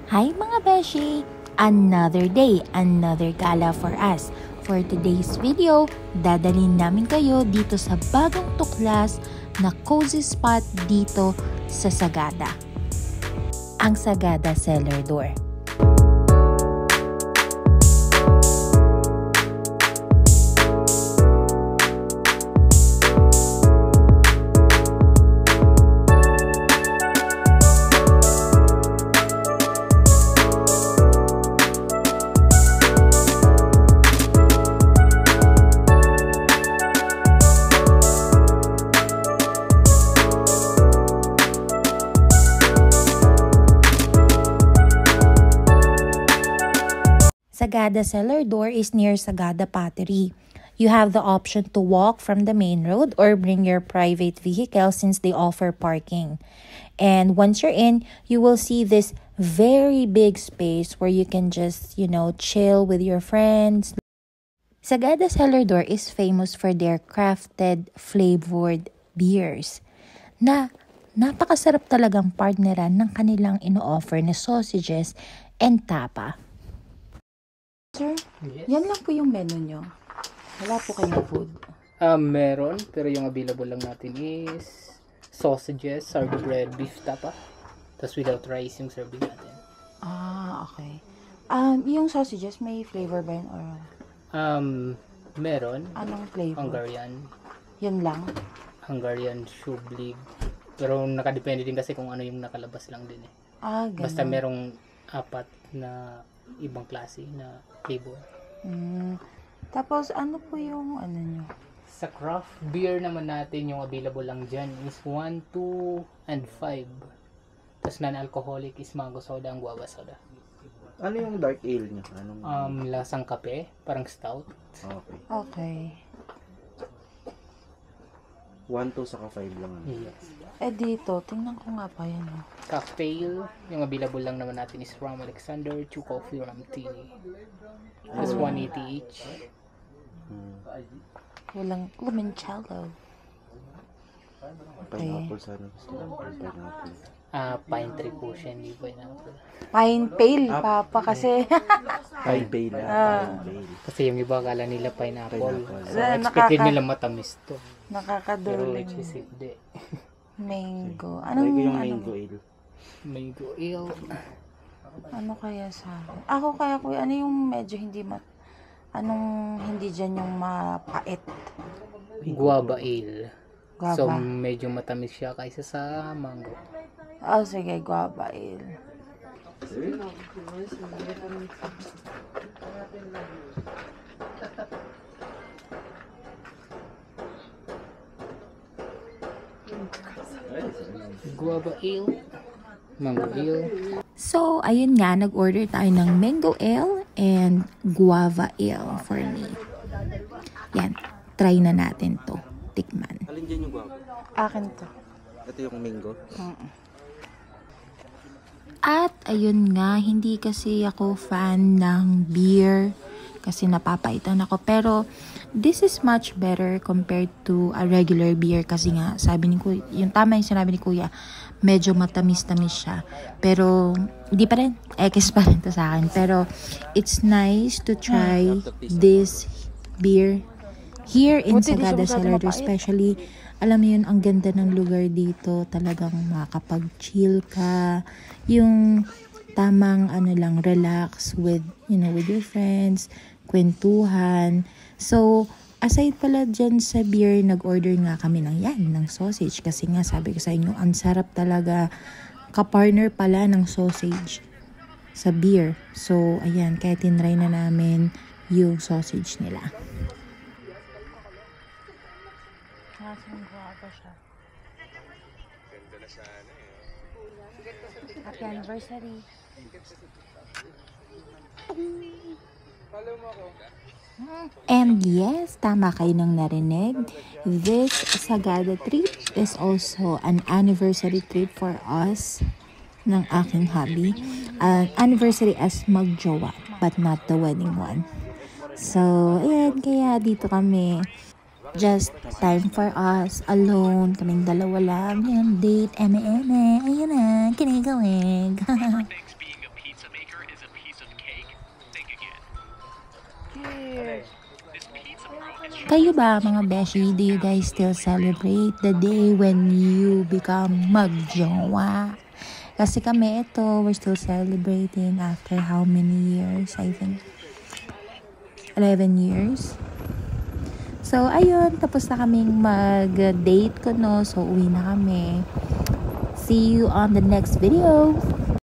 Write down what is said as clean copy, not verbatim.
Hi mga beshi! Another day, another gala for us. For today's video, dadalhin namin kayo dito sa bagong tuklas na cozy spot dito sa Sagada. Ang Sagada Cellar Door. Sagada Cellar Door is near Sagada Pottery. You have the option to walk from the main road or bring your private vehicle since they offer parking. And once you're in, you will see this very big space where you can just, chill with your friends. Sagada Cellar Door is famous for their crafted flavored beers na napakasarap talagang partneran ng kanilang ino-offer na sausages and tapa. Sir, Yes. yan lang po yung menu nyo. Wala po kayong food. Meron, pero yung available lang natin is sausages, sourdough bread, beef tapa. Tapos without rice yung serving natin. Okay. Yung sausages, may flavor ba yun or Meron. anong flavor? Yun lang? Hungarian shublig. Pero nakadepende din kasi kung ano yung nakalabas lang din eh. Ganun. Basta merong 4 na ibang klase na flavor. Tapos, ano po yung nyo? Sa craft beer naman natin, yung available lang dyan is 1, 2, and 5. Tapos non-alcoholic is mango soda and guava soda. Ano yung dark ale niya? Lasang kape, parang stout. Okay. Okay. 1, 2, saka 5 lang. Yes. Dito, tingnan ko nga pa yan. Cocktail, yung available lang naman natin is Rum Alexander, 2 coffee, rum tea. That's 180 each. Walang limoncello. Pineapple sana. Pineapple. Pine tree po siya, hindi pineapple. Pine pale, papa, kasi. Pine pale. Pine pale. Kasi yung iba akala nila pineapple. Pineapple. So, expected nila matamis to. Pero Nakakaduling. which is hindi. Mango. Try ko yung mango ale. Mango ale. Ano kaya sa akin? Ako kaya kuya, ano yung medyo hindi anong hindi dyan yung mapait? Guava ale. Guava. So, medyo matamis siya kaysa sa mango. Sige, guava ale. Guava ale. Mango ale. So, ayun nga, nag-order tayo ng mango ale and guava ale for me. Yan, try na natin to. Tikman. Alin dyan yung guava? Akin to. Ito yung mango. At ayun nga, hindi kasi ako fan ng beer kasi napapaitan ako. Pero this is much better compared to a regular beer kasi nga, sabi ni Kuya, yung tama yung sinabi ni Kuya, medyo matamis-tamis siya. Pero hindi pa rin, ekes pa rin to sa akin. Pero it's nice to try this beer here in Sagada Cellar Door, especially alam mo yun, ang ganda ng lugar dito. Talagang makakapag-chill ka. Yung tamang lang, relax with, with your friends, kwentuhan. So, aside pala dyan sa beer, nag-order nga kami ng sausage. Kasi nga, sabi ko sa inyo, ang sarap talaga. Kapartner pala ng sausage sa beer. So, ayan, kaya tinry na namin yung sausage nila. Nasaan guwapa siya? Ganda na sana eh. Happy anniversary. And yes, tama kayo nang narinig. This Sagada trip is also an anniversary trip for us ng aking hubby. Anniversary as magjowa, but not the wedding one. So, ayan, kaya dito kami. Just time for us, alone, kaming dalawa lang, yung date, eme, ayun na, kinigawig. Kayo ba mga beshi, do you guys still celebrate the day when you become magjowa? Kasi kami ito, we're still celebrating after how many years? I think 11 years. So, ayun, tapos na kaming mag-date ko, no? So, uwi na kami. See you on the next video.